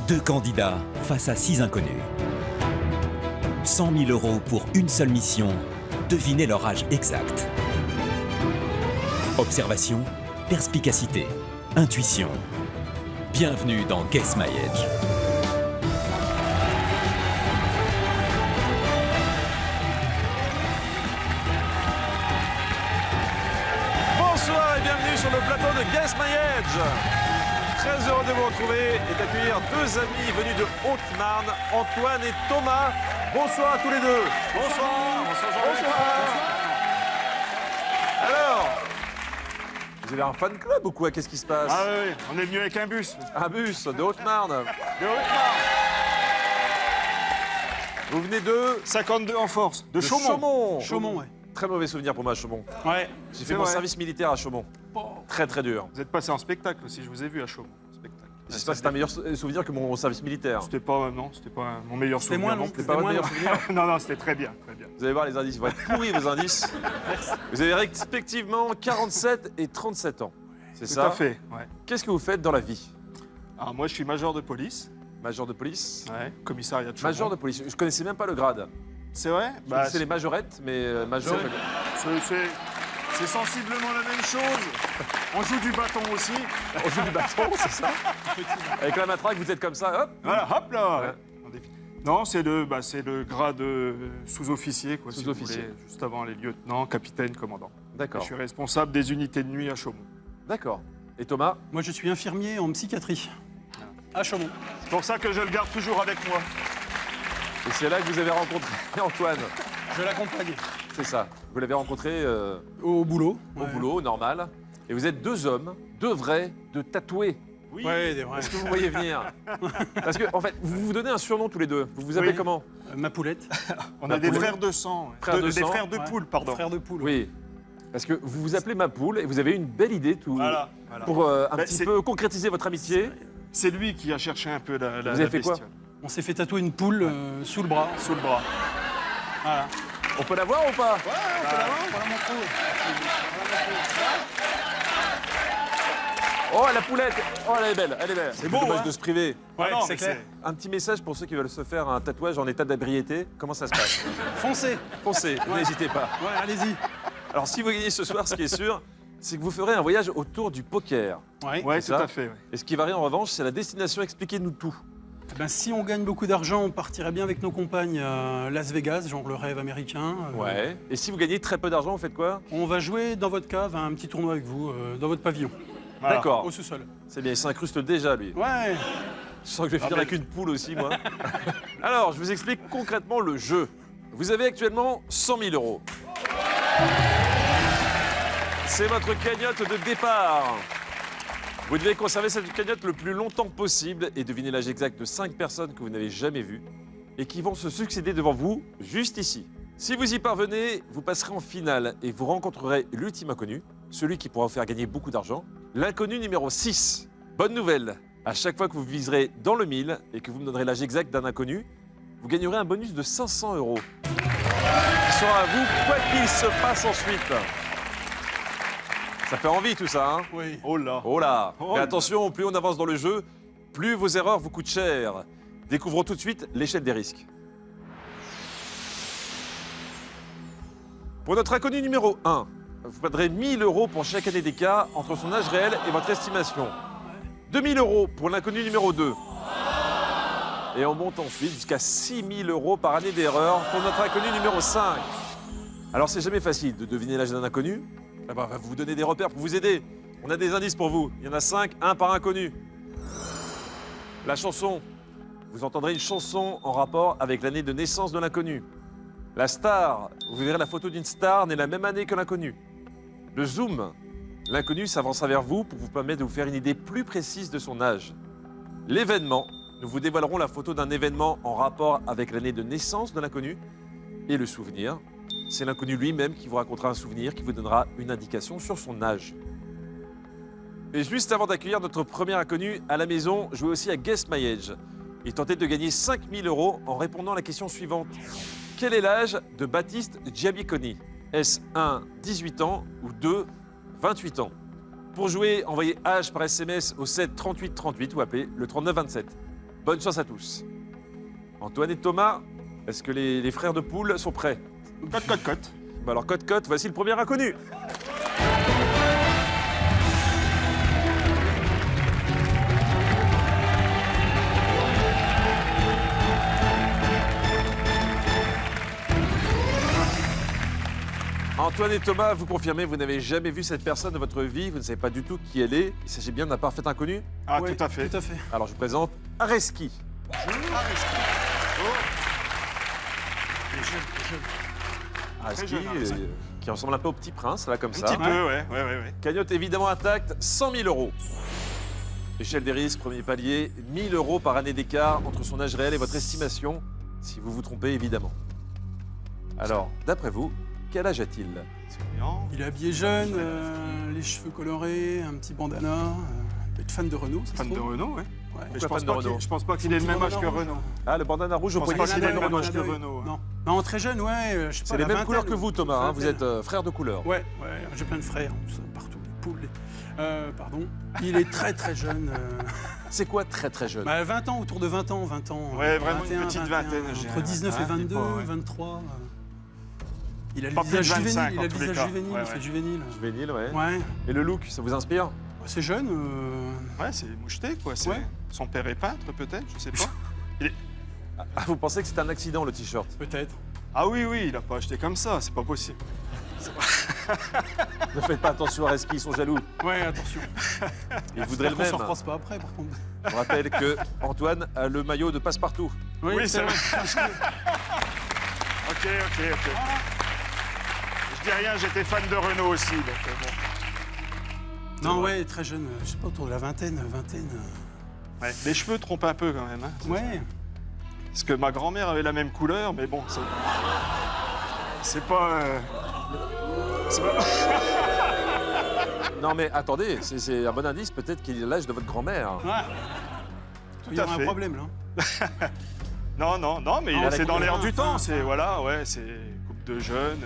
2 candidats face à 6 inconnus. 100 000 € pour une seule mission, devinez leur âge exact. Observation, perspicacité, intuition. Bienvenue dans Guess My Age. Bonsoir et bienvenue sur le plateau de Guess My Age. Très heureux de vous retrouver et d'accueillir deux amis venus de Haute-Marne, Antoine et Thomas. Bonsoir à tous les deux. Bonsoir. Bonsoir. Alors, vous avez un fan club ou quoi? Qu'est-ce qui se passe? Ah oui, on est venu avec un bus. Un bus de Haute-Marne. De Haute-Marne. Vous venez de 52 en force. De Chaumont. Chaumont, ouais. Très mauvais souvenir pour moi à Chaumont. Ouais. J'ai fait mon vrai. service militaire à Chaumont. Très très dur. Vous êtes passé en spectacle aussi, je vous ai vu à Chaumont. Spectacle. J'espère que c'est un meilleur souvenir que mon service militaire. C'était pas, mon meilleur C'était souvenir. moins long. C'était pas votre meilleur souvenir? Non, c'était très bien, très bien. Vous allez voir les indices, ils vont être pourris vos indices. Vous avez respectivement 47 et 37 ans. C'est Tout ça? à fait, ouais. Qu'est-ce que vous faites dans la vie? Alors moi, je suis major de police. Major de police? Ouais. Commissariat de Chaumont. Major de police. Je connaissais même pas le grade. C'est vrai? Je connaissais les majorettes, mais major. C'est sensiblement la même chose. On joue du bâton aussi. On joue du bâton, c'est ça? Avec la matraque, vous êtes comme ça, hop. Voilà, hop là. Ouais. On défile. Non, c'est le grade sous-officier, quoi. si vous Sous-officier. voulez, juste avant les lieutenants, capitaines, commandants. Je D'accord. suis responsable des unités de nuit à Chaumont. D'accord. Et Thomas? Moi, je suis infirmier en psychiatrie à Chaumont. C'est pour ça que je le garde toujours avec moi. Et c'est là que vous avez rencontré Antoine. Je l'accompagne C'est ça. Vous l'avez rencontré au boulot. au boulot, normal. Et vous êtes deux hommes, deux vrais, deux tatoués. Oui. Ouais, des vrais. Est-ce que vous voyez venir? Parce que, en fait, vous vous donnez un surnom tous les deux. Vous vous appelez Oui. comment? Ma poulette. On a des frères de sang. ouais. Frères de Des sang. frères de Ouais. poule, pardon. Frère de poule. Oui. Parce que vous vous appelez ma poule et vous avez une belle idée tout, Voilà. pour un Bah, petit c'est- peu concrétiser votre amitié. C'est lui qui a cherché un peu la Vous avez fait quoi? bestiole. On s'est fait tatouer une poule sous le bras. Sous le bras. Voilà. On peut la voir ou pas? Voilà mon trou. Oh, la poulette! Oh, elle est belle, elle est belle. C'est beau, dommage hein? de se priver. Ouais, Ah non, c'est mais clair. Un petit message pour ceux qui veulent se faire un tatouage en état d'ébriété. Comment ça se passe? Foncez. Foncez, n'hésitez pas. Ouais, allez-y. Alors, si vous gagnez ce soir, ce qui est sûr, c'est que vous ferez un voyage autour du poker. Ouais. Ouais, C'est tout ça à fait. ouais. Et ce qui varie en revanche, c'est la destination. Expliquez-nous tout. Ben, si on gagne beaucoup d'argent, on partirait bien avec nos compagnes à Las Vegas, genre le rêve américain. Ouais. Et si vous gagnez très peu d'argent, vous faites quoi? On va jouer dans votre cave à un petit tournoi avec vous, dans votre pavillon, Voilà. D'accord. au sous-sol. C'est bien, il s'incruste déjà, lui. Ouais. Je sens que je vais finir mais- avec une poule aussi, moi. Alors, je vous explique concrètement le jeu. Vous avez actuellement 100 000 €. C'est votre cagnotte de départ. Vous devez conserver cette cagnotte le plus longtemps possible et deviner l'âge exact de 5 personnes que vous n'avez jamais vues et qui vont se succéder devant vous, juste ici. Si vous y parvenez, vous passerez en finale et vous rencontrerez l'ultime inconnu, celui qui pourra vous faire gagner beaucoup d'argent, l'inconnu numéro 6. Bonne nouvelle, à chaque fois que vous viserez dans le 1000 et que vous me donnerez l'âge exact d'un inconnu, vous gagnerez un bonus de 500 € qui sera à vous quoi qu'il se passe ensuite. Ça fait envie tout ça, hein? Oui. Oh là. Oh là! Oh Mais là. attention, plus on avance dans le jeu, plus vos erreurs vous coûtent cher. Découvrons tout de suite l'échelle des risques. Pour notre inconnu numéro 1, vous perdrez 1 000 € pour chaque année d'écart entre son âge réel et votre estimation. 2 000 € pour l'inconnu numéro 2. Et on monte ensuite jusqu'à 6 000 € par année d'erreur pour notre inconnu numéro 5. Alors c'est jamais facile de deviner l'âge d'un inconnu. Ah bah, on va vous donner des repères pour vous aider. On a des indices pour vous. Il y en a 5, un par inconnu. La chanson. Vous entendrez une chanson en rapport avec l'année de naissance de l'inconnu. La star. Vous verrez la photo d'une star née la même année que l'inconnu. Le zoom. L'inconnu s'avancera vers vous pour vous permettre de vous faire une idée plus précise de son âge. L'événement. Nous vous dévoilerons la photo d'un événement en rapport avec l'année de naissance de l'inconnu. Et le souvenir. C'est l'inconnu lui-même qui vous racontera un souvenir qui vous donnera une indication sur son âge. Et juste avant d'accueillir notre premier inconnu à la maison, jouez aussi à Guess My Age et tentez de gagner 5 000 € en répondant à la question suivante. Quel est l'âge de Baptiste Giabiconi? Est-ce 1, 18 ans ou 2, 28 ans? Pour jouer, envoyez âge par SMS au 7 38 38 ou appelez le 39 27. Bonne chance à tous. Antoine et Thomas, est-ce que les frères de poule sont prêts? Cote. Bah alors, cote, voici le premier inconnu. Antoine et Thomas, vous confirmez, vous n'avez jamais vu cette personne de votre vie, vous ne savez pas du tout qui elle est. Il s'agit bien d'un parfait inconnu. Ah, Ouais, tout à fait. Tout à fait. Alors, je vous présente Areski. Areski, jeune, Areski. qui ressemble un peu au Petit Prince, là, comme Un ça. petit peu, ouais. Cagnotte évidemment intacte, 100 000 euros. Échelle des risques, premier palier, 1 000 euros par année d'écart entre son âge réel et votre estimation, si vous vous trompez évidemment. Alors, d'après vous, quel âge a-t-il? Non. Il est habillé jeune, les cheveux colorés, un petit bandana. Il est fan de Renault, ça se Fan de trouve. Renault, ouais. Ouais. Mais je fan pense de pas Renault je pense pas qu'il ait le même âge que Renault. Ah, le bandana rouge au Je pense poignet. pas qu'il ait le même âge que Bandana, Renault. Non. Non, très jeune, ouais. Je sais pas, C'est les la mêmes vingtaine, couleurs que vous, Thomas. Hein, vous vingtaine. êtes frère de couleur. Ouais, j'ai plein de frères, tout ça, partout, les poules. Pardon. Il est très très jeune. C'est quoi très très jeune? 20 ans, autour de 20 ans. Ouais, vraiment une petite vingtaine, je Entre dirais. 19 et Hein, 22, pas, ouais. 23. Il a le Pas plus de visage 25, juvénile, il a en le tous les visage cas. juvénile, Ouais, il fait ouais. juvénile. Juvénile, ouais. Ouais, Et le look, ça vous inspire? c'est jeune. Ouais, c'est moucheté, quoi. Ouais. Son père est peintre, peut-être, je sais pas. Ah, vous pensez que c'est un accident, le t-shirt? Peut-être. Ah oui, il a pas acheté comme ça, c'est pas possible. Ne faites pas attention à Areski, ils sont jaloux. Ouais, attention. Ils voudraient le On se même. recroise pas après, par contre. Je vous rappelle que Antoine a le maillot de passe-partout. Oui, c'est vrai. Ok. Je dis rien, j'étais fan de Renault aussi, donc bon. Non, ouais, très jeune. Je sais pas, autour de la vingtaine. Ouais. Les cheveux trompent un peu quand même. Hein. Ouais. Parce que ma grand-mère avait la même couleur, mais bon, c'est pas... Non mais attendez, c'est un bon indice, peut-être qu'il est l'âge de votre grand-mère. Ouais. Il y à aura un fait. problème, là. Non, mais Ah, c'est la dans l'air couleur. du temps. C'est voilà, ouais, c'est coupe de jeunes,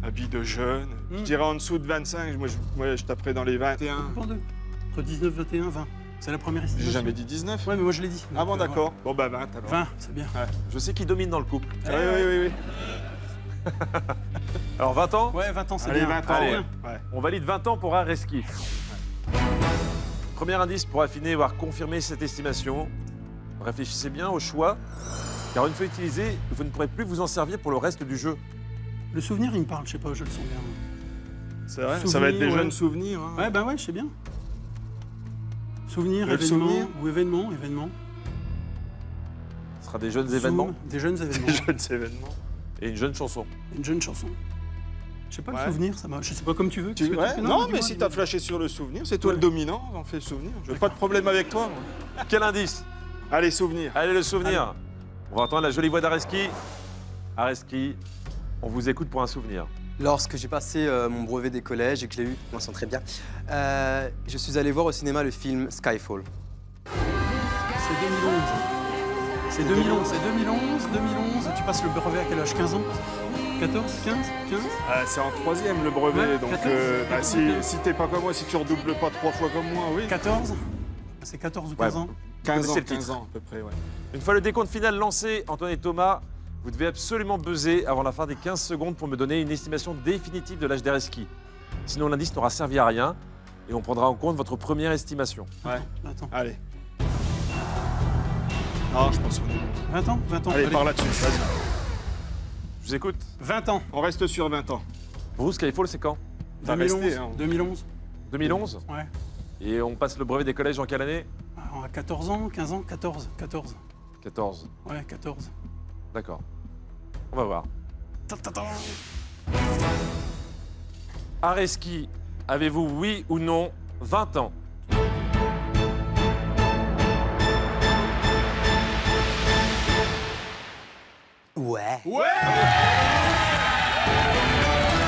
habit de jeunes. Je dirais en dessous de 25. Moi, je taperais dans les 21. Coupe en deux. Entre 19, 21, 20. C'est la première estimation. J'ai jamais dit 19. Ouais, mais moi je l'ai dit. Ah bon, Donc, d'accord. Bon, bah 20 alors. 20, c'est bien. Je sais qui domine dans le couple. Oui. Alors 20 ans, Ouais, 20 ans, c'est Allez, bien. 20 ans, Allez. ouais. on valide 20 ans pour Areski. Premier indice pour affiner, voire confirmer cette estimation. Réfléchissez bien au choix, car une fois utilisé, vous ne pourrez plus vous en servir pour le reste du jeu. Le souvenir, il me parle, je sais pas, je le sens bien. C'est vrai, ça Souvenir, va être des ouais. jeunes souvenirs. Hein. Ouais, bah ouais, je sais bien. Souvenir, Le événement, souvenir. ou événement. Ce sera des jeunes événements Zoom, des jeunes événements. Des jeunes événements. et une jeune chanson. Une jeune chanson. Je sais pas, Ouais. le souvenir, ça marche. Je sais pas, comme tu veux. Qu'est-ce que Ouais, tu fais non, dis-moi, mais si dis-moi. t'as flashé sur le souvenir, c'est toi Ouais. le dominant, on fait le souvenir. Je veux pas de problème avec toi. moi. Quel indice? Allez, souvenir. Allez, le souvenir. On va entendre la jolie voix d'Areski. Areski, on vous écoute pour un souvenir. Lorsque j'ai passé mon brevet des collèges et que je l'ai eu, je m'en sens très bien, je suis allé voir au cinéma le film Skyfall. C'est 2011. C'est 2011. Tu passes le brevet à quel âge? 15 ans? 14, 15? Ah, c'est en troisième le brevet, Ouais, donc 14, bah, 14, si t'es pas comme moi, si tu redoubles pas 3 fois comme moi, oui. 14? C'est 14 ou 15 ans? 15 ans, connaissez le 15 titre. ans à peu près, ouais. Une fois le décompte final lancé, Antoine et Thomas, vous devez absolument buzzer avant la fin des 15 secondes pour me donner une estimation définitive de l'âge d'Areski. Sinon, l'indice n'aura servi à rien et on prendra en compte votre première estimation. Ouais, Attends. allez. Non, je pense qu'on est bon. 20 ans? 20 ans. Allez, par là-dessus, vas-y. Je vous écoute. 20 ans. On reste sur 20 ans. Pour vous, Skyfall, c'est quand? Va 2011. rester, hein. 2011. 2011. Ouais. Et on passe le brevet des collèges en quelle année? Alors, à 14 ans, 15 ans, 14. 14. Ouais, 14. D'accord. On va voir. Areski, avez-vous oui ou non 20 ans? Ouais.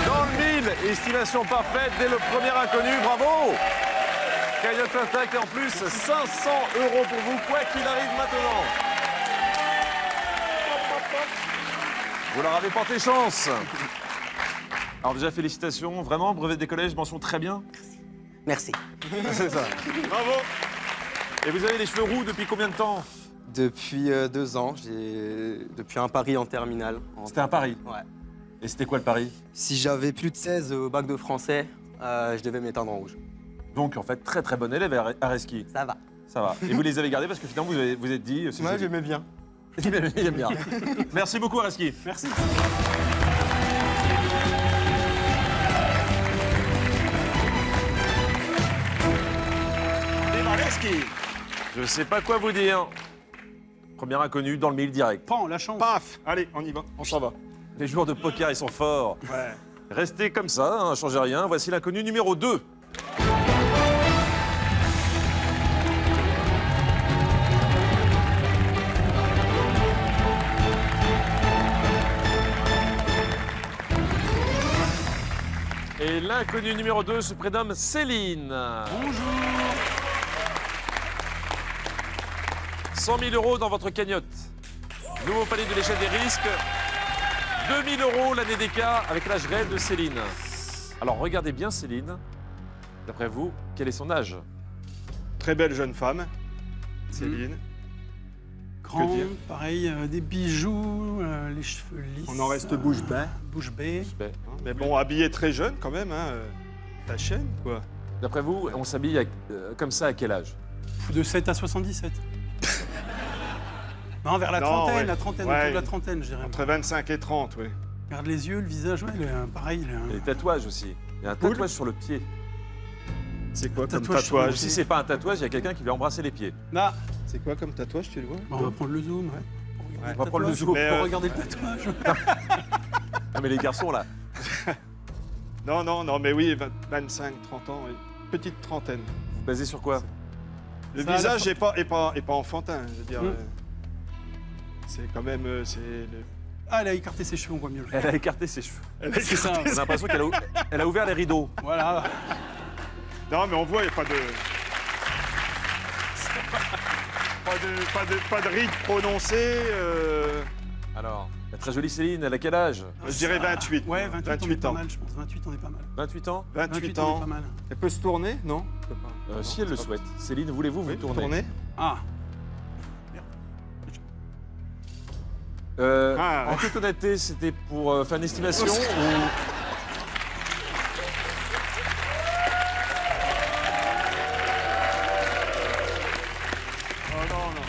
Dans le mille, estimation parfaite dès le premier inconnu, bravo! Cagnotte intacte et en plus 500 € pour vous, quoi qu'il arrive maintenant. Vous leur avez porté chance. Alors déjà, félicitations, vraiment, brevet des collèges, mention très bien. Merci. C'est ça. Bravo. Et vous avez les cheveux roux depuis combien de temps? Depuis 2 ans, depuis un pari en terminale. C'était un pari. Ouais. Et c'était quoi le pari? Si j'avais plus de 16 au bac de français, je devais m'éteindre en rouge. Donc en fait, très très bon élève à Reski. Ça va. Ça va. Et vous les avez gardés parce que finalement vous êtes dit... Moi, j'aimais bien. Il aime bien. Merci beaucoup Reski. Merci. Je sais pas quoi vous dire. Premier inconnu dans le mille direct. Pan, la chance. Paf. Allez, on y va, on s'en va. Les joueurs de poker, ils sont forts. Ouais. Restez comme ça, hein, changez rien. Voici l'inconnu numéro 2. Et l'inconnu numéro 2 se prénomme Céline. Bonjour. 100 000 € dans votre cagnotte. Nouveau palier de l'échelle des risques. 2 000 € l'année d'écart avec l'âge réel de Céline. Alors regardez bien Céline. D'après vous, quel est son âge? Très belle jeune femme, Céline. Grand, dire pareil, des bijoux, les cheveux lisses. On en reste bouche bée. Bouche bée. Mais bon, habillée très jeune quand même, hein. Ta chaîne, quoi. D'après vous, on s'habille comme ça à quel âge? De 7 à 77. Non, vers la Non, trentaine, ouais. la trentaine, Ouais. autour de la trentaine, je dirais. Entre 25 et 30, oui. Regarde les yeux, le visage, ouais, pareil. Et les tatouages aussi. Il y a un tatouage sur le pied. C'est quoi comme Tatouage sur le tatouage? Si c'est pas un tatouage, il y a quelqu'un qui lui a embrassé les pieds. Là, C'est quoi comme tatouage, tu le vois? on va prendre le zoom, ouais. Pour regarder on va prendre le tatouage, zoom. Mais, Pour regarder le tatouage. Ah mais les garçons là. Non, mais oui, 25, 30 ans, oui. Petite trentaine. Basé sur quoi? Le Ça, à la visage fin- est pas enfantin, je veux dire. Mm. C'est quand même... c'est le... Ah, elle a écarté ses cheveux, on voit mieux. Elle a écarté ses cheveux. C'est ça. On a l'impression qu'elle elle a ouvert les rideaux. Voilà. Non, mais on voit, il n'y a pas de... pas de rides prononcées. Alors, la très jolie Céline, elle a quel âge? Je dirais 28. Ouais, 28, on est 28 pas ans. mal, je pense. 28, on est pas mal. 28 ans? 28 on est ans. pas mal. Elle peut se tourner? Non, Si elle le souhaite. Céline, voulez-vous vous tourner? Tourner. Ah, Ah, En ouais. toute honnêteté, c'était pour faire une estimation ou...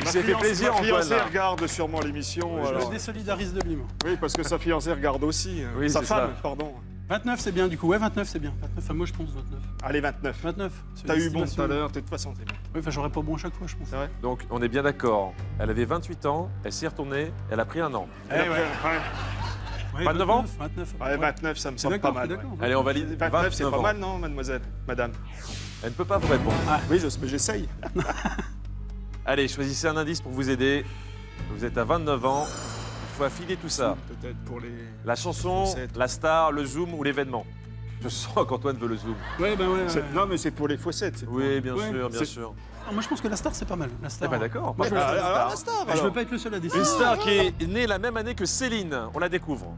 Il s'est fait plaisir, Ma fiancée Antoine. regarde sûrement l'émission. je alors. me désolidarise de lui, moi. Oui, parce que sa fiancée regarde aussi. Oui, sa c'est femme, ça. pardon. 29, c'est bien, du coup. Ouais, 29, c'est bien. 29, enfin, moi, je pense 29. Allez, 29. 29. c'est T'as une eu bon tout estimation. à l'heure, de toute façon, t'es bon. Oui, enfin, j'aurais pas bon à chaque fois, je pense. C'est vrai? Donc, on est bien d'accord. Elle avait 28 ans, elle s'y est retournée, elle a pris un an. Eh ouais. Ouais. Ouais, 29 ans 29. Ouais, 29, ça me C'est semble pas d'accord, mal. c'est d'accord. Allez, on valide 29, c'est 29 pas ans. mal, non, mademoiselle? Madame? Elle ne peut pas vous répondre. Oui, mais j'essaye. Allez, choisissez un indice pour vous aider. Vous êtes à 29 ans. Il faut affiner tout ça. Peut-être pour les... La chanson, Fossettes. la star, le zoom ou l'événement. Je sens qu'Antoine veut le zoom. Ouais, ben ouais. ouais. Non, mais c'est pour les fossettes. c'est pour- Oui, bien Ouais, sûr, bien c'est- sûr. Ah, moi, je pense que la star, c'est pas mal. La Eh star. ben d'accord. Moi, je veux, Alors, la star, je alors. veux pas être le seul à décider. Une star qui est née la même année que Céline. On la découvre.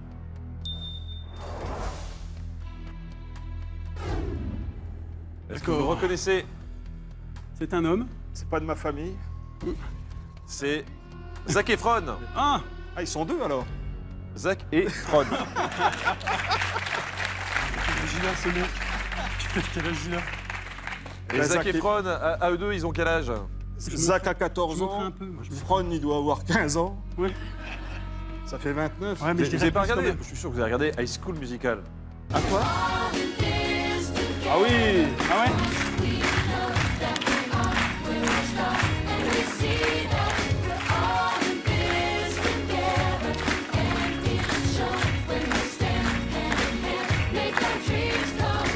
Est-ce que vous D'accord. reconnaissez? C'est un homme. C'est pas de ma famille. C'est Zac Efron. Ah, Ah, ils sont deux, alors? Zac Efron. quel âge ce mec? Quel âge il a? Et Bah, Zac Zac Efron, à eux deux, ils ont quel âge? Zach a Je 14 montrais ans. un peu. Moi, je Fron, il doit avoir 15 ans. Ouais. Ça fait 29. Ouais, mais je Vous dirais n'avez pas plus quand regardé? même. Je suis sûr que vous avez regardé High School Musical. À quoi? Ah oui! Ah ouais?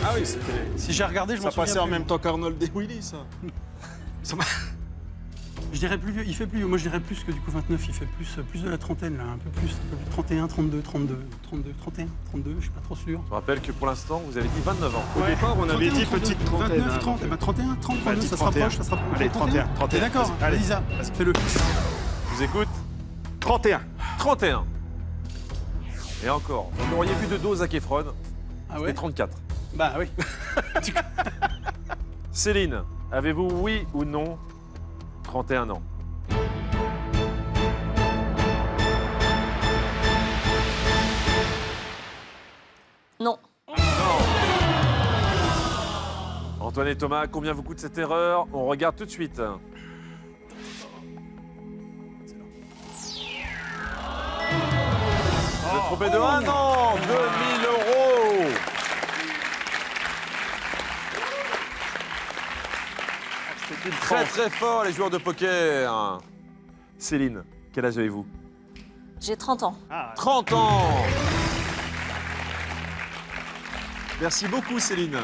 Ah oui, c'était... Si j'ai regardé, je m'en Ça souviens passait en plus. même temps qu'Arnold et Willy, ça. Je dirais plus vieux. Il fait plus vieux. Moi, je dirais plus que du coup 29. Il fait plus de la trentaine, là. Un peu plus. 31, 32, 32, 32, 31, 32. Je suis pas trop sûr. Je rappelle que pour l'instant, vous avez dit 29 ans. Au départ, on avait 31, dit 32, petite trentaine. 29, hein, 30. donc, Eh ben, 31, 30, 32, Vas-y, ça se 31. rapproche, ça se rapproche. Allez, 31, 31. T'es d'accord? Vas-y, allez. Vas-y, Isa, fais-le. Je vous écoute. 31. 31. Et encore, vous n'auriez vu de dos Zac Efron, Ah c'était ouais? 34. Bah oui. Céline, avez-vous oui ou non 31 ans? Antoine et Thomas, combien vous coûte cette erreur? On regarde tout de suite. Vous êtes trompé de 1 an, 2000 euros. Très très fort les joueurs de poker. Céline, quel âge avez-vous? J'ai 30 ans. 30 ans. Merci beaucoup Céline.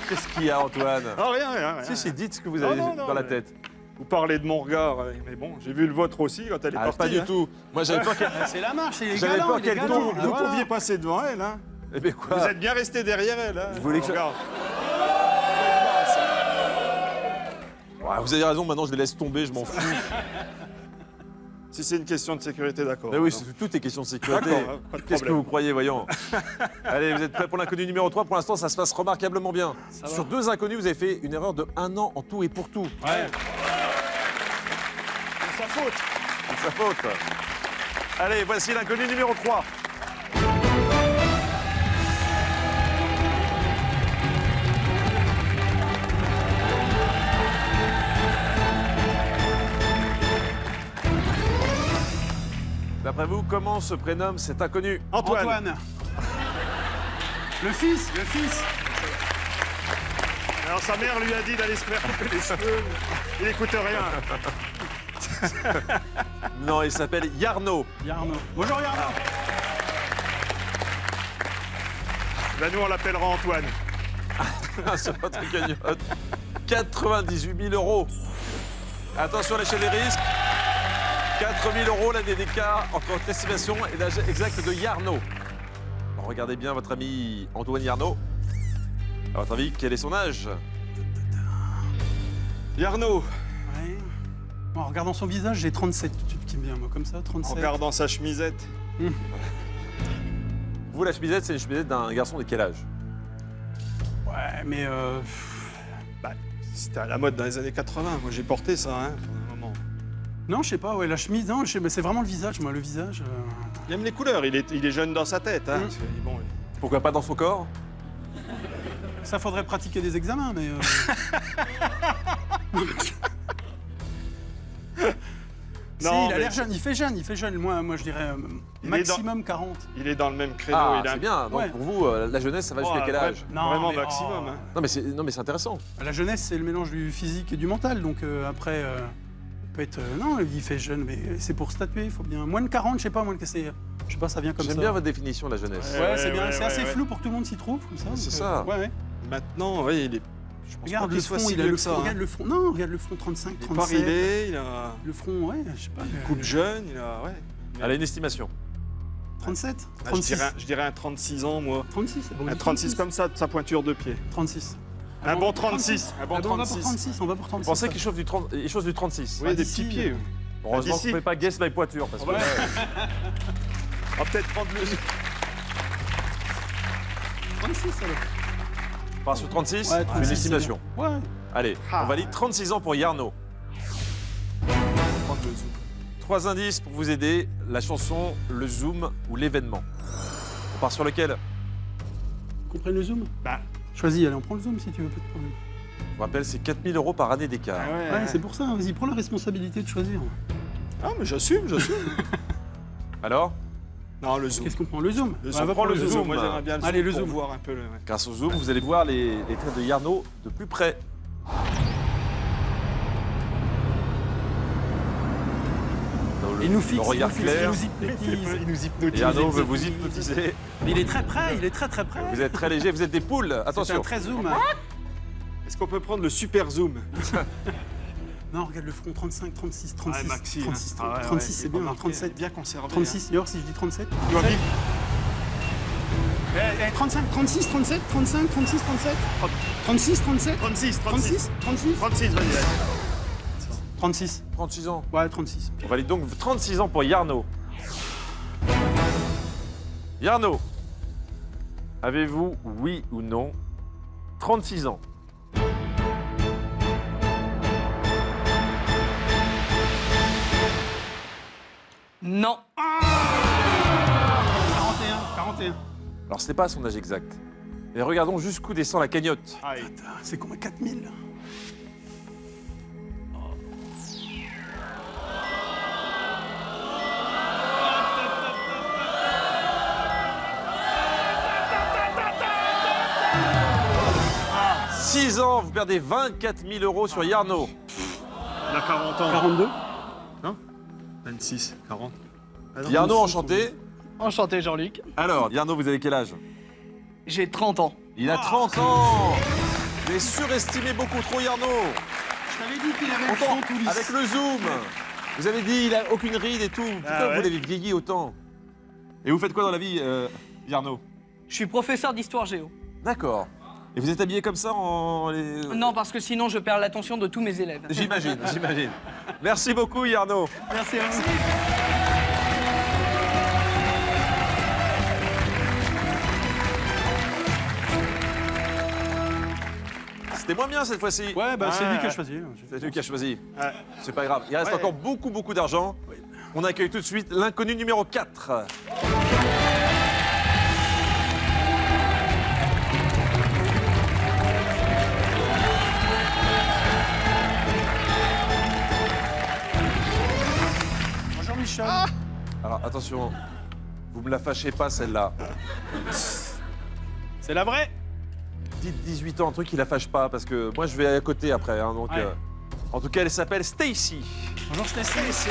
Qu'est-ce qu'il y a Antoine? Ah, rien. Si, dites ce que vous avez dans la tête. Vous parlez de mon regard, mais bon, j'ai vu le vôtre aussi quand elle est Ah, partie. pas du hein. tout. Moi j'avais peur qu'elle... C'est la marche, c'est les J'avais galants, peur les qu'elle galants. tombe. Vous Voilà. pouviez passer devant elle, hein. Eh bien quoi? Vous êtes bien resté derrière elle, hein. Vous voulez que je- Regarde. Ouais, vous avez raison, maintenant je les laisse tomber, je m'en fous. Si c'est une question de sécurité, d'accord. Mais oui, Alors. tout est question de sécurité. D'accord, pas de Qu'est-ce que problème. vous croyez, voyons? Allez, vous êtes prêts pour l'inconnu numéro 3? Pour l'instant, ça se passe remarquablement bien. Ça va. Sur 2 inconnus, vous avez fait une erreur de 1 an en tout et pour tout. Ouais. C'est sa faute. C'est de sa faute. Allez, voici l'inconnu numéro 3. D'après vous, comment se prénomme cet inconnu? Antoine. Le fils. Alors sa mère lui a dit d'aller se faire couper les cheveux. Il n'écoute rien. Non, il s'appelle Yarno. Yarno. Bonjour Yarno. Là, nous, on l'appellera Antoine. C'est votre cagnotte. 98 000 euros. Attention à l'échelle des risques. 4 000 euros l'année d'écart entre votre estimation et l'âge exact de Yarno. Alors, regardez bien votre ami Antoine Yarno. À votre avis, quel est son âge? Yarno, Ouais. Bon, en regardant son visage, j'ai 37 tout de suite qui me vient, moi, comme ça, en 37. regardant sa chemisette. Vous, la chemisette, c'est une chemisette d'un garçon de quel âge? Ouais, mais Bah, c'était à la mode dans les années 80. Moi, j'ai porté ça, hein, pendant un moment. non, je sais pas, ouais, la chemise, non, mais c'est vraiment le visage, moi, le visage. Il aime les couleurs. Il est jeune dans sa tête, hein. Parce que, bon, Pourquoi pas dans son corps? Ça, faudrait pratiquer des examens, mais. Si, Non, il a mais- l'air jeune, il fait jeune. Moi je dirais Il est maximum 40. il est dans le même créneau. Ah, il a c'est un- bien. Donc Ouais. pour vous, la jeunesse, ça va jusqu'à Oh, quel vrai- âge? Vraiment mais, maximum, oh, hein. Non, mais c'est intéressant. La jeunesse, c'est le mélange du physique et du mental, donc après, peut être. Non, il fait jeune, mais c'est pour statuer, il faut bien. Moins de 40, je sais pas, moins que c'est. Je sais pas, ça vient comme ça. J'aime bien votre définition de la jeunesse. Ouais, Ouais, c'est bien, ouais, c'est ouais, assez ouais. flou pour que tout le monde s'y trouve, comme ça. C'est donc, ça. Ouais. Maintenant, oui, il est. Je pense Regarde pas le qu'il soit front, si il a vieux le que ça, front. hein. Regarde le front. Non, regarde le front 35, Il est pas 37. ridé, il a Le front, ouais, je sais pas. coupe jeune, il a. Ouais. Allez, une estimation. 37 Ah, 36. je dirais un 36 ans, moi. 36, c'est bon. Un 36 comme ça, de sa pointure de pied. 36. Un bon 36. Un bon Ah bon, on va pour 36. 36, on va pour Vous 36. pensez qu'il chauffe du 30, il chauffe du 36? Oui, des d'ici, petits pieds. Heureusement que vous d'ici. ne pouvez pas guess my poiture. Parce que Ouais. là, On va peut-être prendre le. 36, alors. on part sur 36, Ouais, une 36, estimation. c'est bien. Ouais. Allez, Ah. on valide 36 ans pour Yarno. Prendre le zoom. 3 indices pour vous aider, la chanson, le zoom ou l'événement. On part sur lequel? Qu'on prenne le zoom Bah. Choisis, allez, on prend le zoom si tu veux, pas de problème. Je vous rappelle, c'est 4 000 euros par année d'écart. Ah Ouais, c'est pour ça, vas-y, prends la responsabilité de choisir. Ah, mais j'assume. Alors, Non, le zoom. Qu'est-ce qu'on prend? Le zoom Le Ouais, zoom. va prends prendre le zoom. Moi, j'aimerais bien le Allez, zoom le pour zoom. voir un peu le. ouais. grâce au zoom, vous allez voir les traits de Yarno de plus près. Dans le- Il nous fixe, le regard il clair. nous hypnotise. Il nous hypnotise. Yarno veut vous hypnotiser. Mais il est très près, il est très très près. Vous êtes très léger, vous êtes des poules. C'est un Attention. très zoom. Est-ce qu'on peut prendre le super zoom? Non, regarde le front, 35, 36, 36, Ouais, maxi, hein. 36, Ah ouais, 36, ouais, c'est il est bien, pas marqué, 37. Bien conservé. 36, d'ailleurs, si je dis 37. hein. Tu vois, vive. 35, 36, 37, 35, 36, 37. 36, 37. 36, 36, 36. 36, vas-y, vas-y. 36. 36 ans. Ouais, 36. On valide donc 36 ans pour Yarno. Yarno, avez-vous, oui ou non, 36 ans? Non. 41. Alors, ce n'est pas son âge exact. Et regardons jusqu'où descend la cagnotte. Aïe. Putain, c'est combien? 4000. Ah, 6 ans, vous perdez 24 000 euros sur Yarno. Il a 40 ans. 42. 26, 40. Ah non, Yarno, 26, enchanté. Enchanté, Jean-Luc. Alors, Yarno, vous avez quel âge? J'ai 30 ans. Il a 30 ans. Vous avez surestimé beaucoup trop Yarno. Je t'avais dit qu'il avait le Pourtant, front tout lisse. avec le zoom, vous avez dit il a aucune ride et tout. Pourquoi ouais. vous l'avez vieilli autant? Et vous faites quoi dans la vie, Yarno? Je suis professeur d'histoire géo. D'accord. Et vous êtes habillé comme ça en... Non, parce que sinon je perds l'attention de tous mes élèves. J'imagine. Merci beaucoup, Yarno. Merci à vous. C'était moins bien cette fois-ci. Ouais, bah c'est Ouais. lui qui a choisi. C'est lui qui a choisi. Ouais. C'est pas grave. Il reste Ouais. encore beaucoup d'argent. On accueille tout de suite l'inconnu numéro 4. Jean-Michel. Alors attention, vous me la fâchez pas celle-là. C'est la vraie. Dites 18 ans, un truc qui la fâche pas, parce que moi je vais à côté après. Hein, donc, Ouais. en tout cas, elle s'appelle Stacy. Bonjour Stacy.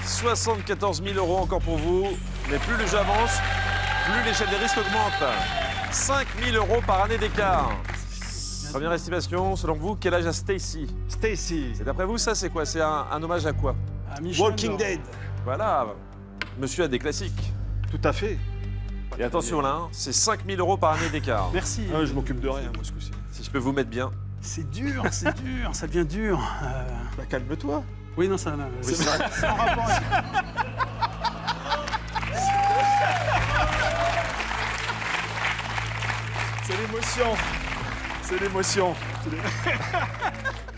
74 000 euros encore pour vous. Mais plus j'avance, plus l'échelle des risques augmente. 5 000 euros par année d'écart. Première estimation, selon vous, quel âge a Stacy? Stacy. Et d'après vous, ça c'est quoi? C'est un hommage à quoi? Ah, Michel, Walking non. Dead. Voilà, monsieur a des classiques. Tout à fait. Et attention là, hein, c'est 5 000 euros par année d'écart. Merci. Ah, je m'occupe de rien, moi, ce coup-ci. Si je peux vous mettre bien. C'est dur, ça devient dur. Bah, calme-toi. Oui, non, ça. Oui, c'est vrai. c'est en rapport avec... C'est l'émotion. C'est l'émotion.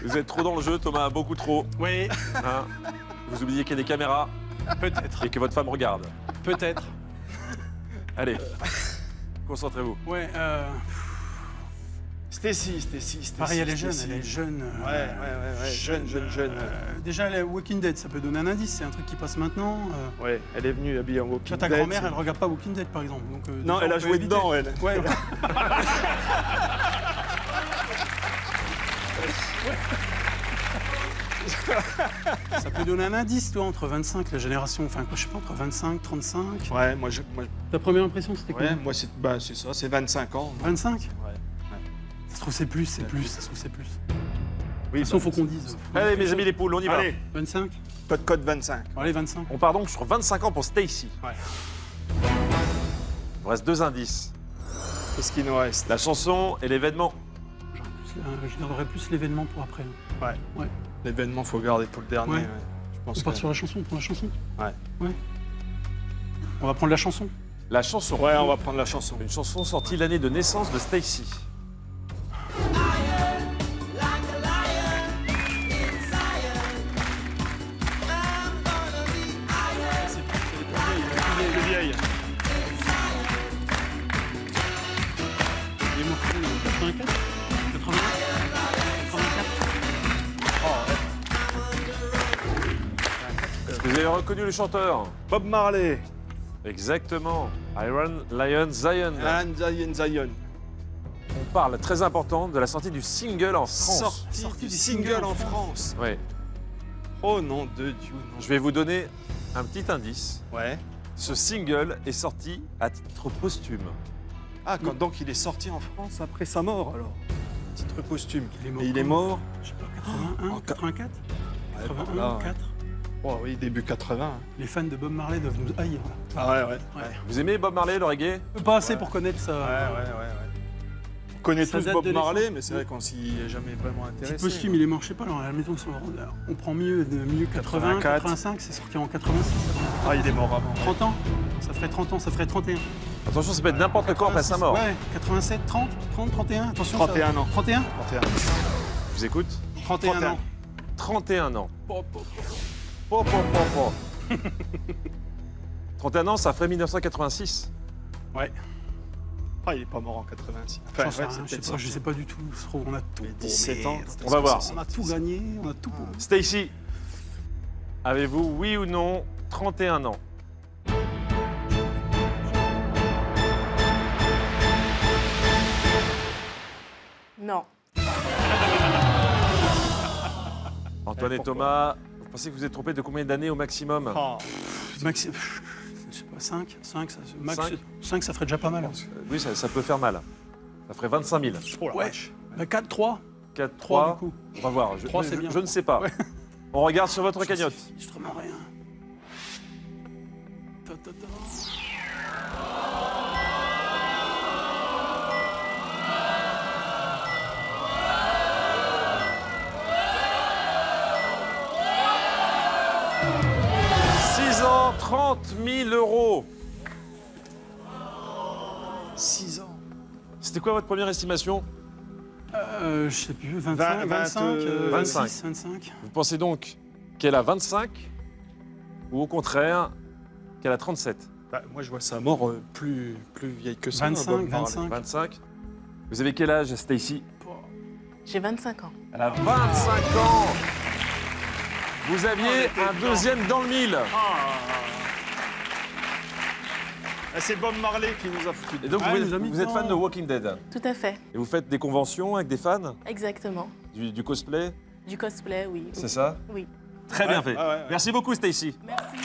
Vous êtes trop dans le jeu, Thomas, beaucoup trop. Oui, Hein. Vous oubliez qu'il y a des caméras peut-être. et que votre femme regarde. Peut-être. Allez, concentrez-vous. Ouais, Stacy. pareil, elle est jeune, Stacy. elle est jeune. Ouais. Jeune. Déjà, elle est Walking Dead, ça peut donner un indice, c'est un truc qui passe maintenant. Ouais, elle est venue habillée en Walking Tu vois, ta Dead, grand-mère, c'est- elle regarde pas Walking Dead, par exemple. Donc, Non, déjà, elle on a peut joué éviter. dedans, elle. Ouais, ouais. Ça peut donner un indice, toi, entre 25, la génération, enfin, quoi, je sais pas, entre 25, 35. Ouais, Ta première impression, c'était quoi moi c'est ça, c'est 25 ans. 25 Ouais. Ça se trouve, c'est plus, ça se trouve, c'est plus. De Oui, toute façon, faut qu'on dise. Allez, mes amis les poules, on y va. Allez, 25 code 25. Allez, 25. On part donc sur 25 ans pour Stacy. Ouais. Il vous reste 2 indices. Qu'est-ce qu'il nous reste? La chanson et l'événement. Je garderai plus l'événement pour après. Ouais. L'événement, faut garder pour le dernier. Ouais. Ouais. Je pense On part que- sur la chanson, on prend la chanson. Ouais. On va prendre la chanson. La chanson. Ouais, on va prendre la chanson. Une chanson sortie l'année de naissance de Stacy. Les vieilles. Il est mort en 84 81 84 Est-ce que vous avez reconnu le chanteur? Bob Marley. Exactement. Iron Lion Zion. Zion. On parle, très important, de la sortie du single en France. Sortie du single en France. Ouais. Oh non de Dieu, non. Je vais vous donner un petit indice. Ouais. Ce single est sorti à titre posthume. Ah, donc il est sorti en France après sa mort, alors. Titre posthume. Il est mort Et il est quand mort. Je sais pas, 81, En 84 Ouais, 81, voilà, ouais. 4 Oh oui, début 80. hein. Les fans de Bob Marley doivent nous haïr. Là. Ah ouais. Vous aimez Bob Marley, le reggae? Pas assez pour connaître ça. On connaît Ça tous date Bob de Marley, naissance. mais c'est vrai qu'on s'y est jamais vraiment intéressé. Petit posthume, il est mort, je sais pas, alors à la maison, on prend mieux 80, 84. 85, c'est sorti en 86. Ah, il est mort avant. 30 ans Ça ferait 30 ans, ça ferait 31. Attention, ça peut être n'importe quoi après sa mort. Ouais, 87, 30, 31, attention. 31 ans. 31 31. Je vous écoute. 31 31. ans. 31 ans. Po, po, po. Po, po, po, po. 31 ans, ça ferait 1986. Ouais. Ah, il est pas mort en 86. J'en Enfin, sais ouais, rien, c'est je sais peut-être pas, je sais pas du tout. On a tout. Mais 17 ans. merde. On va voir. On a tout gagné, on a tout. Stacy, avez-vous, oui ou non, 31 ans? Non. Antoine et pourquoi Thomas, vous pensez que vous êtes trompés de combien d'années au maximum? Oh, Maxi... Je sais pas, 5, max, Cinq 5, ça ferait déjà pas mal. Oui, ça peut faire mal. Ça ferait 25 000. oh la Ouais. vache. 4, 3. 4, 3 3, du coup. on va voir. Je, 3, c'est je- bien. je ne sais pas. Ouais. On regarde sur votre cagnotte. Justement rien. Ta, ta, ta. Six ans, 30 000 euros. 6 ans. C'était quoi votre première estimation? Je sais plus, 25, 25, 25. 26, 25. Vous pensez donc qu'elle a 25 ou au contraire qu'elle a 37? Bah, moi, je vois sa mort plus vieille que ça. 25, Bob Marley. 25. 25. Vous avez quel âge, Stacy? J'ai 25 ans. Elle a 25 ans. Vous aviez un deuxième dans le mille. Ah, c'est Bob Marley qui nous a foutu. Et donc Ah, vous, il nous a mis vous êtes fan de dedans. Walking Dead. Tout à fait. Et vous faites des conventions avec des fans? Exactement. Du cosplay? Du cosplay, oui. C'est ça? Oui. Très bien fait. ouais. Merci beaucoup, Stacy. Merci.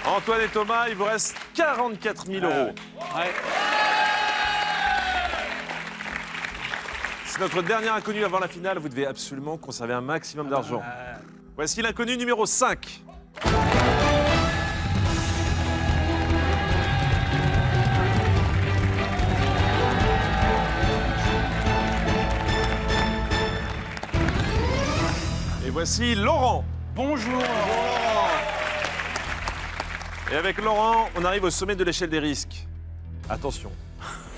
Antoine et Thomas, il vous reste 44 000 euros. Ouais. C'est notre dernier inconnu avant la finale. Vous devez absolument conserver un maximum d'argent. Voici l'inconnu numéro 5. Et voici Laurent. Bonjour. Et avec Laurent, on arrive au sommet de l'échelle des risques. Attention,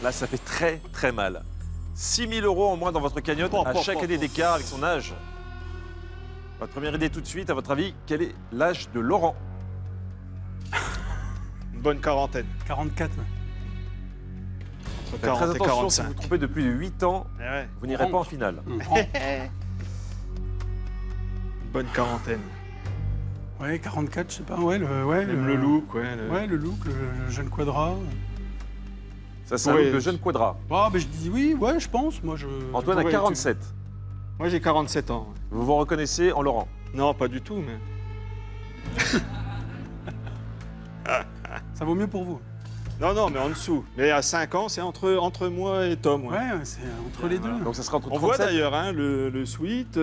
là ça fait très très mal. 6 000 euros en moins dans votre cagnotte à chaque année d'écart avec son âge. Votre première idée tout de suite, à votre avis, quel est l'âge de Laurent? Une bonne quarantaine. 44. ouais. Entre Faites 40 très et attention, si 45. vous vous trompez de plus de 8 ans, Eh ouais, vous n'irez pas en finale. une bonne quarantaine. Ouais, 44, je sais pas. Ouais, ouais, Même le look, ouais. Ouais, le look, le jeune quadra. Ça, c'est un Ouais. look de jeune quadra. Ah, ben je dis oui, ouais, je pense. Moi, je. Antoine a Ouais, 47. Moi, j'ai 47 ans. Vous vous reconnaissez en Laurent. Non, pas du tout, mais... Ça vaut mieux pour vous. Non, mais en dessous. Mais à 5 ans, c'est entre moi et Tom. Ouais, c'est entre les deux. Donc ça sera entre On voit 37. d'ailleurs hein, le sweat.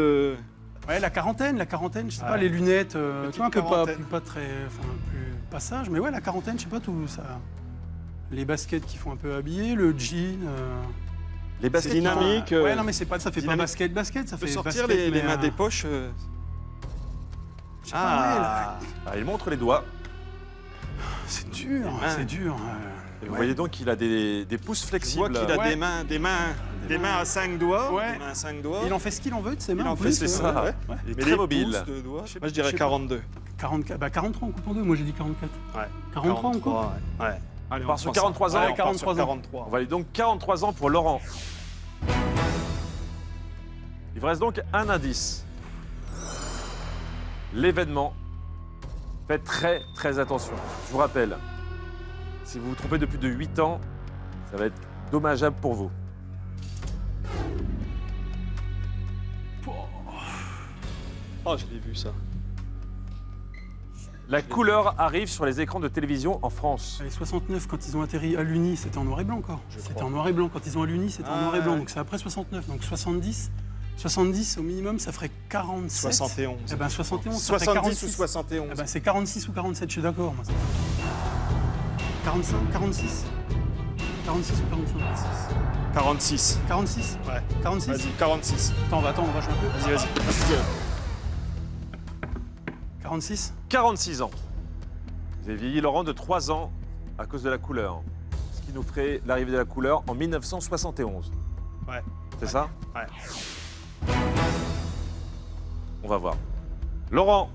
Ouais, la quarantaine, je sais pas, Ouais. les lunettes, tu vois, un peu pas, quarantaine. pas très. Enfin, plus passage, mais ouais, la quarantaine, je sais pas, tout ça. Les baskets qui font un peu habiller, le jean. Les baskets C'est dynamique. qui Ouais, non, mais c'est pas, ça fait dynamique. pas basket, ça On peut fait sortir basket, les mais, mains des poches. je sais pas, ouais, là, font- Ah, il montre les doigts. c'est dur, mains. c'est dur. Et vous Ouais. voyez donc qu'il a des pouces Je flexibles. vois qu'il a Ouais. des mains à 5 doigts. Ouais. Des mains à 5 doigts. Il en fait ce qu'il en veut de ses mains. Il en en fait, plus, c'est ça. Ouais. Ouais. Il est Mais très les mobile. pouces de doigts, Je sais- moi je dirais je sais pas. 42. 44, bah 43 en coupant deux, moi j'ai dit 44. Ouais. 43 encore. Ouais. Allez, On part sur prend ça. 43 ans. Ouais, Ouais, on part sur 43 ans. 43. On va aller donc 43 ans pour Laurent. Il vous reste donc un indice. L'événement. Faites très très attention. Je vous rappelle, si vous vous trompez de plus de 8 ans, ça va être dommageable pour vous. Oh, je l'ai vu ça. La couleur arrive sur les écrans de télévision en France. Les 69, quand ils ont atterri à l'Uni, c'était en noir et blanc encore. C'était crois. en noir et blanc. Quand ils ont à l'Uni, c'était en Ah, noir et blanc. ouais. Donc c'est après 69. Donc 70. 70 au minimum, ça ferait 47. 71. Eh ben 71, ça ferait 70 46. ou 71. Eh ben c'est 46 ou 47, je suis d'accord. Moi. 45, 46. 46 ou 45. 46. 46. Ouais. 46. Vas-y, 46. Attends, on va jouer un peu. Vas-y. 46. 46 ans. Vous avez vieilli Laurent de 3 ans à cause de la couleur. Ce qui nous ferait l'arrivée de la couleur en 1971. Ouais. C'est ça? Ouais. On va voir. Laurent,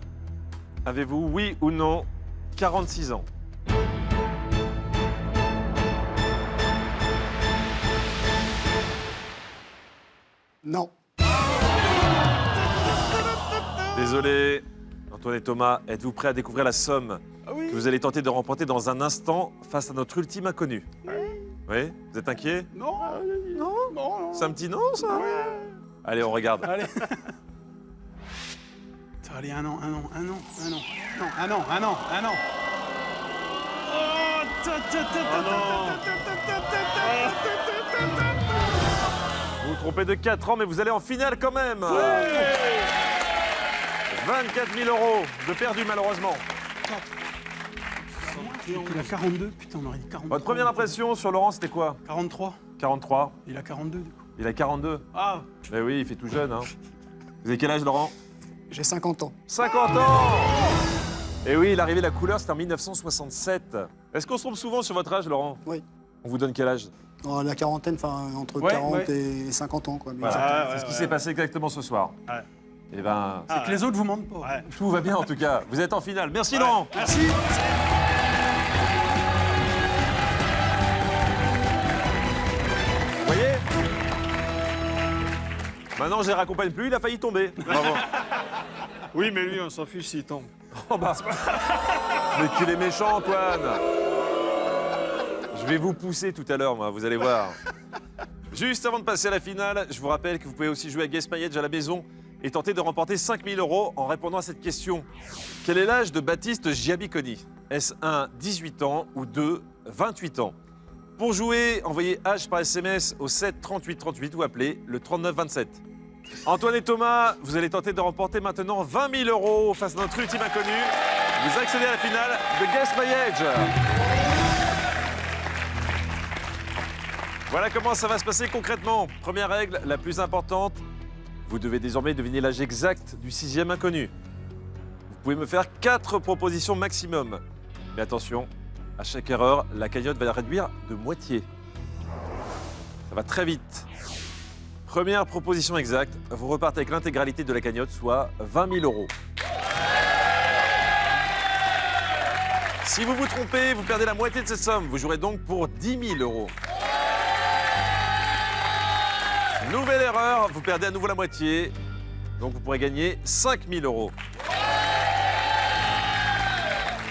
avez-vous, oui ou non, 46 ans? Non. Désolé. Antoine et Thomas, êtes-vous prêts à découvrir la somme que vous allez tenter de remporter dans un instant face à notre ultime inconnu? Oui. Vous êtes inquiet? Non, non, non. C'est un petit non, ça? Allez, on regarde. Allez. Attends, allez, un an. Non, un an. Oh, Vous vous trompez de 4 ans, mais vous allez en finale quand même. 24 000 € de perdu, malheureusement. Il a 42, putain, on aurait dit 43. Votre première impression sur Laurent, c'était quoi? 43. 43. Il a 42, du coup. Il a 42. Ah, Ben oui, il fait tout jeune. Hein. Vous avez quel âge, Laurent? J'ai 50 ans. 50 ans. Et oui, l'arrivée de la couleur, c'était en 1967. Est-ce qu'on se trompe souvent sur votre âge, Laurent? Oui. On vous donne quel âge? Oh, la quarantaine, enfin entre Ouais, 40 ouais. et 50 ans, quoi. Mais Voilà. Ouais, C'est ce qui ouais, s'est ouais. passé exactement ce soir. Ouais. Eh ben, c'est que les autres vous mentent pas. Ouais. tout va bien en tout cas. Vous êtes en finale. Merci, Laurent. Merci. Vous voyez? Maintenant, je les raccompagne plus, il a failli tomber. Bravo. Oui, mais lui, on s'en fiche s'il tombe. Oh bah. Mais qu'il est méchant, Antoine. Je vais vous pousser tout à l'heure, moi, vous allez voir. Juste avant de passer à la finale, je vous rappelle que vous pouvez aussi jouer à Guess My Age à la maison et tenter de remporter 5 000 € en répondant à cette question. Quel est l'âge de Baptiste Giabiconi? Est-ce 1, 18 ans ou 2, 28 ans? Pour jouer, envoyez H par SMS au 7 38 38 ou appelez le 39 27. Antoine et Thomas, vous allez tenter de remporter maintenant 20 000 € face à notre ultime inconnu. Vous accédez à la finale de Guess My Age. Voilà comment ça va se passer concrètement. Première règle, la plus importante, vous devez désormais deviner l'âge exact du 6e inconnu. Vous pouvez me faire 4 propositions maximum. Mais attention, à chaque erreur, la cagnotte va la réduire de moitié. Ça va très vite. Première proposition exacte, vous repartez avec l'intégralité de la cagnotte, soit 20 000 €. Si vous vous trompez, vous perdez la moitié de cette somme. Vous jouerez donc pour 10 000 €. Nouvelle erreur, vous perdez à nouveau la moitié. Donc vous pourrez gagner 5 000 €.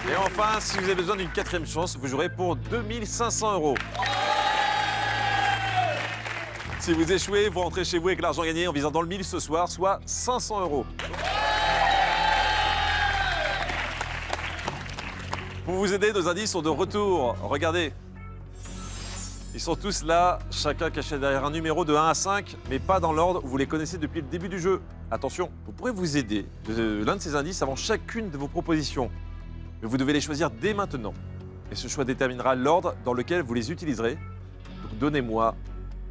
Et enfin, si vous avez besoin d'une 4e chance, vous jouerez pour 2 500 €. Si vous échouez, vous rentrez chez vous avec l'argent gagné en visant dans le 1000 ce soir, soit 500 €. Pour vous aider, nos indices sont de retour. Regardez. Ils sont tous là, chacun caché derrière un numéro de 1 à 5, mais pas dans l'ordre où vous les connaissez depuis le début du jeu. Attention, vous pourrez vous aider de l'un de ces indices avant chacune de vos propositions. Mais vous devez les choisir dès maintenant. Et ce choix déterminera l'ordre dans lequel vous les utiliserez. Donc donnez-moi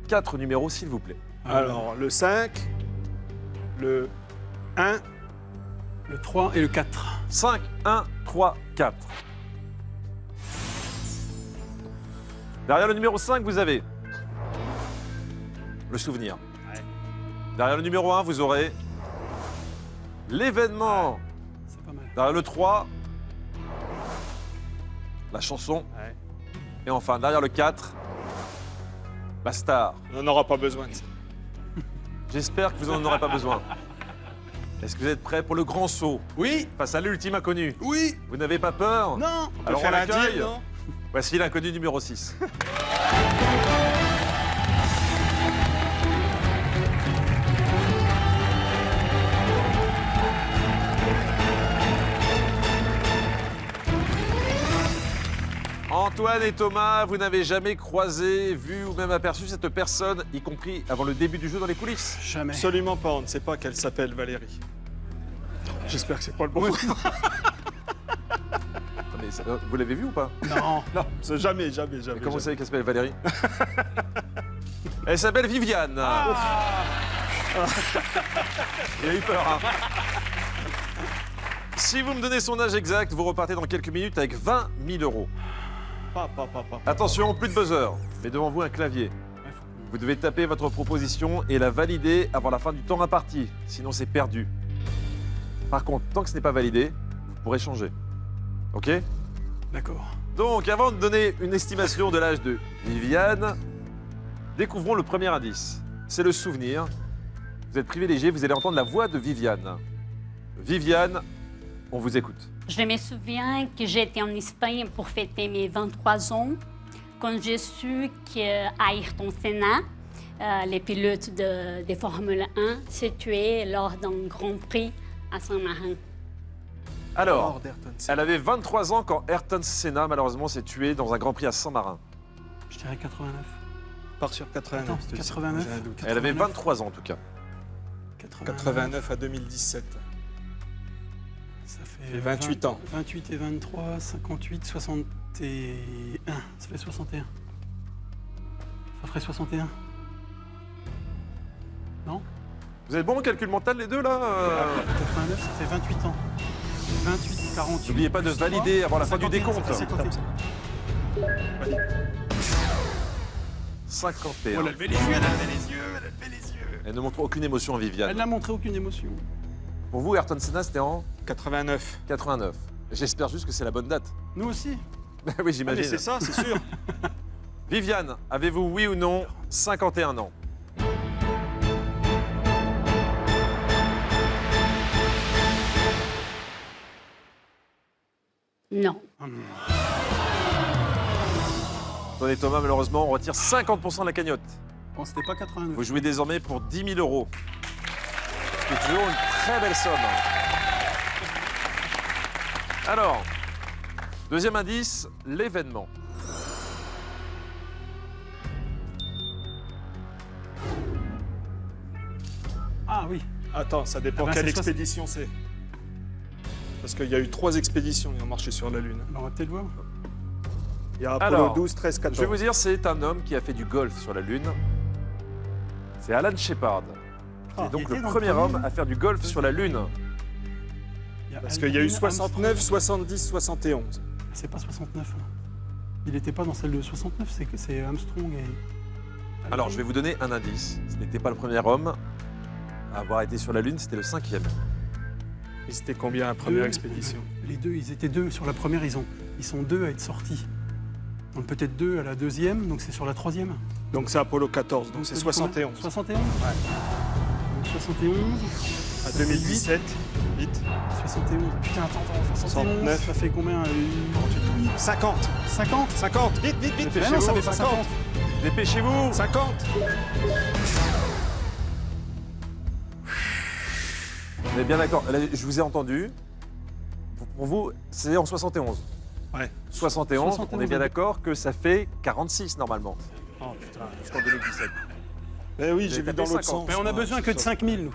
4 numéros, s'il vous plaît. Alors, le 5, le 1, Le 3 et le 4. 5, 1, 3, 4. Derrière le numéro 5, vous avez le souvenir. Ouais. Derrière le numéro 1, vous aurez l'événement. C'est pas mal. Derrière le 3, la chanson. Ouais. Et enfin, derrière le 4, la star. on n'en aura pas besoin de ça. J'espère que vous n'en aurez pas besoin. Est-ce que vous êtes prêts pour le grand saut Oui. face à l'ultime inconnu? Oui. Vous n'avez pas peur? Non. Alors on faire un l'accueille. deal, non? Voici l'inconnu numéro 6. Antoine et Thomas, vous n'avez jamais croisé, vu ou même aperçu cette personne, y compris avant le début du jeu dans les coulisses? Jamais. Absolument pas, on ne sait pas qu'elle s'appelle Valérie. J'espère que c'est pas le bon. Mais vous l'avez vu ou pas? Non. Non, c'est jamais. Mais comment vous jamais. savez qu'elle s'appelle Valérie? Elle s'appelle Viviane. Il a eu peur, hein? Si vous me donnez son âge exact, vous repartez dans quelques minutes avec 20 000 €. Attention, plus de buzzer. Mais devant vous, un clavier. Vous devez taper votre proposition et la valider avant la fin du temps imparti. Sinon, c'est perdu. Par contre, tant que ce n'est pas validé, vous pourrez changer. OK? D'accord. Donc, avant de donner une estimation de l'âge de Viviane, découvrons le premier indice. C'est le souvenir. Vous êtes privilégié, vous allez entendre la voix de Viviane. Viviane, on vous écoute. Je me souviens que j'étais en Espagne pour fêter mes 23 ans quand j'ai su qu'Ayrton Senna, le pilote de Formule 1, s'est tué lors d'un Grand Prix à Saint-Marin. Alors, Mort d'Ayrton Senna. elle avait 23 ans quand Ayrton Senna, malheureusement, s'est tué dans un Grand Prix à Saint-Marin. Je dirais 89. Part sur 89. Attends, je te dis. 89. J'ai un doute. Elle avait 23 ans, en tout cas. 89 à 2017. Ça J'ai fait 28 ans. 28 et 23, 58, 61. Ça fait 61. Ça ferait 61. Non? Vous êtes bons en calcul mental, les deux, là 89, ça fait 28 ans. 28, 48. N'oubliez pas de plus valider 3, avant la fin du 51, décompte. ça fait 51. 51. Oh, elle levait les yeux, elle levait les yeux, elle levait les yeux. Elle ne montre aucune émotion, Viviane. Elle n'a montré aucune émotion. Pour vous, Ayrton Senna, c'était en 89. 89. J'espère juste que c'est la bonne date. Nous aussi. Oui, Ah, mais j'imagine. c'est ça, c'est sûr. Viviane, avez-vous, oui ou non, 51 ans? Non. Attendez, Thomas, malheureusement, on retire 50% de la cagnotte. Bon, c'était pas 89. Vous jouez désormais pour 10 000 euros. Ce qui est toujours une très belle somme. Alors, deuxième indice, l'événement. Ah oui. Attends, ça dépend Ah ben, quelle c'est soit- expédition c'est. Parce qu'il y a eu 3 expéditions qui ont marché sur la Lune. On va peut-être voir. Il y a Apollo Alors, 12, 13, 14. Je vais vous dire, c'est un homme qui a fait du golf sur la Lune. C'est Alan Shepard. Qui Ah, est donc il le était dans premier le premier, homme à faire du golf sur la Lune. Parce qu'il y a eu Aldrin, 69, Armstrong. 70, 71. C'est pas 69. hein. Il n'était pas dans celle de 69, c'est Armstrong et. Alors, je vais vous donner un indice. Ce n'était pas le premier homme à avoir été sur la Lune, c'était le 5e. Et c'était combien la première Deux. expédition? Les deux, ils étaient deux sur la première, ils sont deux à être sortis. Donc peut-être deux à la deuxième, donc c'est sur la troisième. Donc c'est Apollo 14, donc c'est 71. 71 Donc 71. À 2017, vite. 71. Putain, attends, 71. 69. Ça fait combien 50, 50 50, vite, vite, vite. Mais non, ça fait pas 50. Dépêchez-vous. 50. On est bien d'accord. Là, je vous ai entendu. Pour vous, c'est en 71. Ouais. 71, on est bien 71. d'accord que ça fait 46 normalement. Oh putain. Jusqu'en 2017. Eh oui, J'ai j'ai vu tapé dans l'autre 50. sens. Mais on a moi, besoin c'est que de ça. 5000, nous.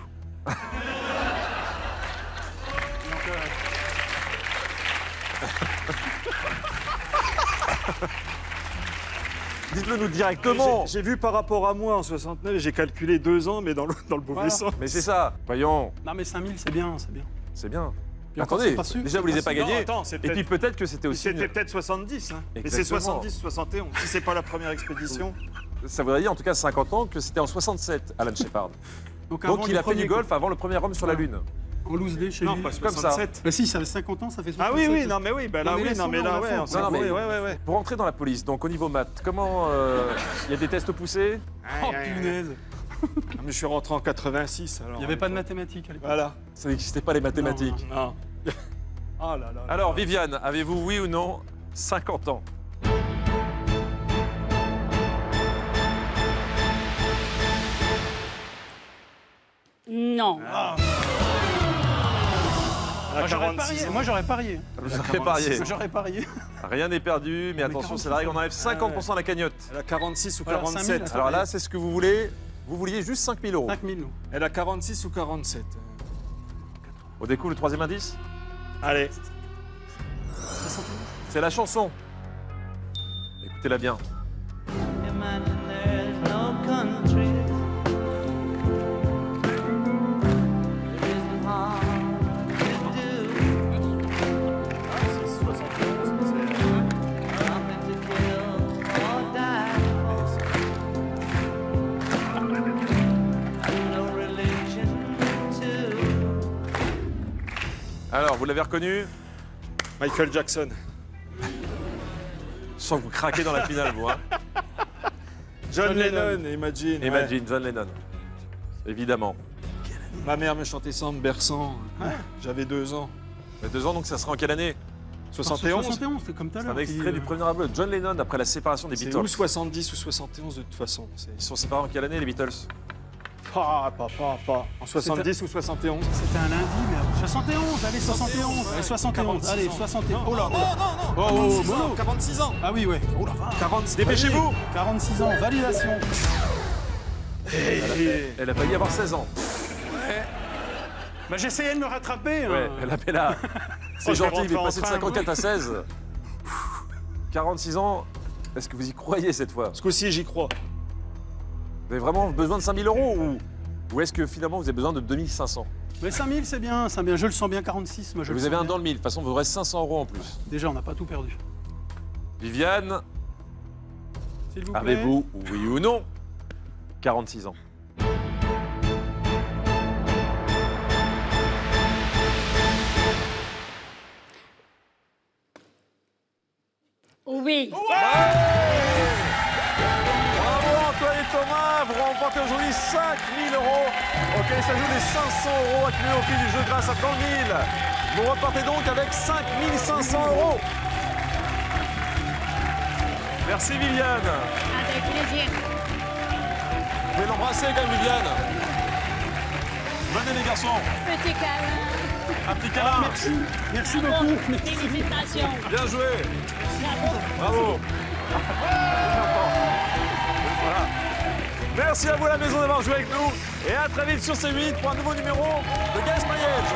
Dites-le nous directement. J'ai vu par rapport à moi en 69, j'ai calculé 2 ans, mais dans le mauvais Voilà. sens. Mais c'est ça. Voyons, Non, mais 5000, c'est bien, c'est bien. c'est bien. Puis encore, Attendez, c'est pas sûr, déjà c'est vous les avez pas sûr. gagnés. Non, attends, c'est Et peut-être- puis peut-être que c'était aussi. C'était peut-être 70, hein. Mais c'est Exactement. 70, 71. Si c'est pas la première expédition. Ça voudrait dire en tout cas 50 ans que c'était en 67, Alan Shepard. Donc, avant Donc il les a fait du premiers, golf avant le premier homme sur la Voilà. Lune. En loose day chez Non, lui. pas comme ça. 67. Bah si, ça fait 50 ans, ça fait 67. Ah oui, oui, non, mais oui, bah là, Non, mais oui, non, mais laissons-le, là, on ouais, la on fait. s'en Non, non, mais- ouais, ouais, ouais. Pour entrer dans la police, donc au niveau maths, comment il y a des tests poussés? Oh, punaise. Ah, mais je suis rentré en 86, alors. Il n'y avait pas de mathématiques à l'époque. Voilà. Ça n'existait pas les mathématiques. Non. Oh là là. Alors Viviane, avez-vous oui ou non 50 ans? Non. À Moi, j'aurais 46 parié. ans. Moi, j'aurais parié. Vous avez parié. J'aurais parié. Rien n'est perdu, mais attention, c'est la règle, on enlève 50% de la cagnotte. Elle a 46 ou Alors, 47. 5000, Alors là, c'est ce que vous voulez. Vous vouliez juste 5 000 euros. 5000, nous. Elle a 46 ou 47. On découvre le troisième indice. Allez. 61. C'est la chanson. Écoutez-la bien. Alors, vous l'avez reconnu? Michael Jackson. Je sens que vous craquez dans la finale, vous. Hein. John Lennon, Imagine. Imagine, John Lennon. Évidemment. Ma mère me chantait ça en me berçant. J'avais 2 ans. Il y a 2 ans, donc ça sera en quelle année? 71. 71, c'est comme tout à C'est l'heure. un extrait du premier album de John Lennon après la séparation des C'est Beatles. ou 70 ou 71 de toute façon. Ils sont séparés en quelle année, les Beatles? Pas. En 70 ou 71. C'était un lundi, mais 71, allez, 71. Allez, 71, allez, 71. Oh là, oh là. Oh, oh, Mono. 46 ans. Ah oui, ouais. Oh la vache. 46. Dépêchez-vous! 46 ans, validation. Elle a failli avoir 16 ans. Bah, j'essayais de me rattraper. hein. Ouais, elle a fait là. C'est Oh, je vais gentil, il est rentrer en passé de train, 54 à 16. 46 ans, est-ce que vous y croyez cette fois? Ce coup-ci, j'y crois. Vous avez vraiment besoin de 5000 € ou est-ce que finalement vous avez besoin de 2500? Mais 5000, c'est bien, je le sens bien, 46. Moi, je Vous le avez sens un bien. dans le mille, de toute façon, il vous reste 500 € en plus. Déjà, on n'a pas tout perdu. Viviane, S'il vous plaît. avez-vous, oui ou non, 46 ans? Oui. Bravo Antoine et Thomas, vous remportez aujourd'hui 5000 € auxquels s'ajoutent les 500 € accumulés au fil du jeu grâce à Dans le Mille. Vous repartez donc avec 5500 €. Merci Viviane. Avec plaisir. Vous pouvez l'embrasser quand même Viviane. Venez les garçons, Petit câlin. un petit câlin. Merci beaucoup. Félicitations. Bien joué. Bravo. Bravo. Voilà. Merci à vous à la maison d'avoir joué avec nous et à très vite sur C8 pour un nouveau numéro de Guess My Age.